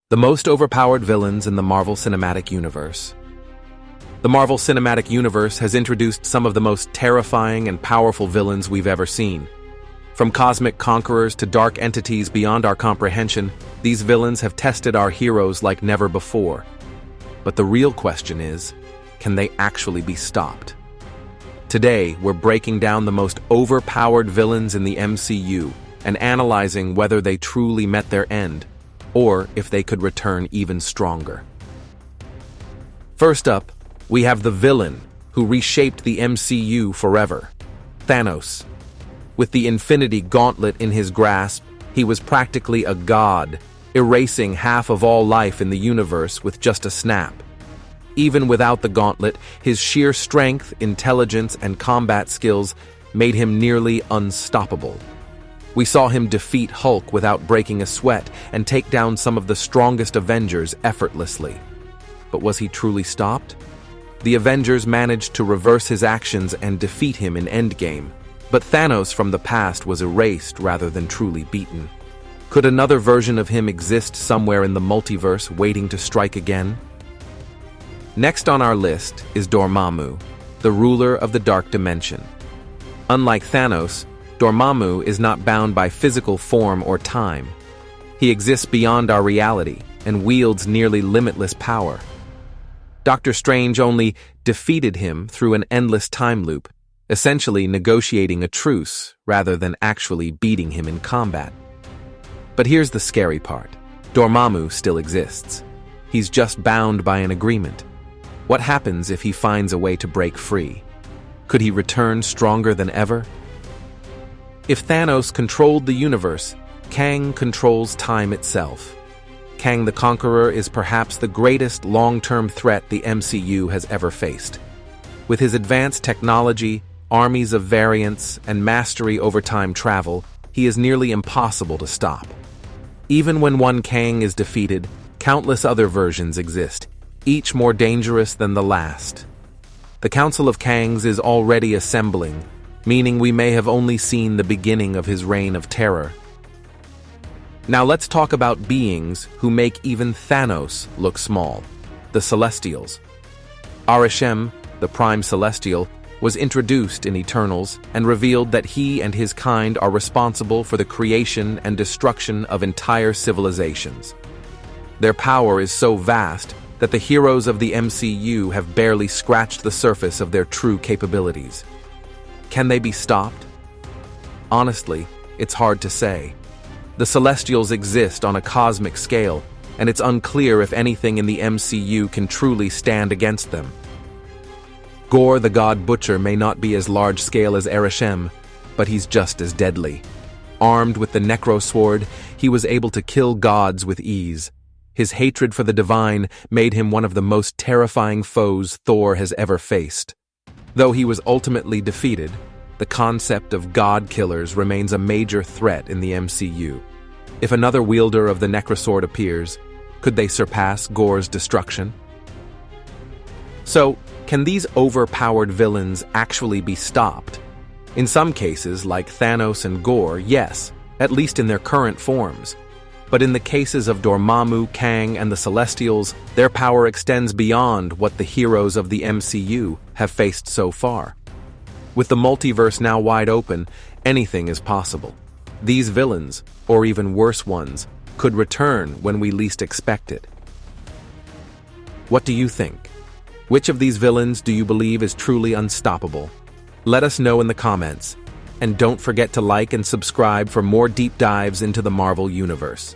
The most overpowered villains in the Marvel Cinematic Universe. The Marvel Cinematic Universe has introduced some of the most terrifying and powerful villains we've ever seen. From cosmic conquerors to dark entities beyond our comprehension, these villains have tested our heroes like never before. But the real question is, can they actually be stopped? Today, we're breaking down the most overpowered villains in the MCU and analyzing whether they truly met their end, or if they could return even stronger. First up, we have the villain who reshaped the MCU forever, Thanos. With the Infinity Gauntlet in his grasp, he was practically a god, erasing half of all life in the universe with just a snap. Even without the gauntlet, his sheer strength, intelligence, and combat skills made him nearly unstoppable. We saw him defeat Hulk without breaking a sweat and take down some of the strongest Avengers effortlessly. But was he truly stopped? The Avengers managed to reverse his actions and defeat him in Endgame, but Thanos from the past was erased rather than truly beaten. Could another version of him exist somewhere in the multiverse waiting to strike again? Next on our list is Dormammu, the ruler of the dark dimension. Unlike Thanos, Dormammu is not bound by physical form or time. He exists beyond our reality and wields nearly limitless power. Doctor Strange only defeated him through an endless time loop, essentially negotiating a truce rather than actually beating him in combat. But here's the scary part. Dormammu still exists. He's just bound by an agreement. What happens if he finds a way to break free? Could he return stronger than ever? If Thanos controlled the universe, Kang controls time itself. Kang the Conqueror is perhaps the greatest long-term threat the MCU has ever faced. With his advanced technology, armies of variants, and mastery over time travel, he is nearly impossible to stop. Even when one Kang is defeated, countless other versions exist, each more dangerous than the last. The Council of Kangs is already assembling, meaning we may have only seen the beginning of his reign of terror. Now let's talk about beings who make even Thanos look small, the Celestials. Arishem, the Prime Celestial, was introduced in Eternals and revealed that he and his kind are responsible for the creation and destruction of entire civilizations. Their power is so vast that the heroes of the MCU have barely scratched the surface of their true capabilities. Can they be stopped? Honestly, it's hard to say. The Celestials exist on a cosmic scale, and it's unclear if anything in the MCU can truly stand against them. Gorr the God Butcher may not be as large-scale as Arishem, but he's just as deadly. Armed with the Necro Sword, he was able to kill gods with ease. His hatred for the divine made him one of the most terrifying foes Thor has ever faced. Though he was ultimately defeated, the concept of god killers remains a major threat in the MCU. If another wielder of the Necrosword appears, could they surpass Gorr's destruction? So, can these overpowered villains actually be stopped? In some cases, like Thanos and Gorr, yes, at least in their current forms. But in the cases of Dormammu, Kang, and the Celestials, their power extends beyond what the heroes of the MCU have faced so far. With the multiverse now wide open, anything is possible. These villains, or even worse ones, could return when we least expect it. What do you think? Which of these villains do you believe is truly unstoppable? Let us know in the comments. And don't forget to like and subscribe for more deep dives into the Marvel Universe.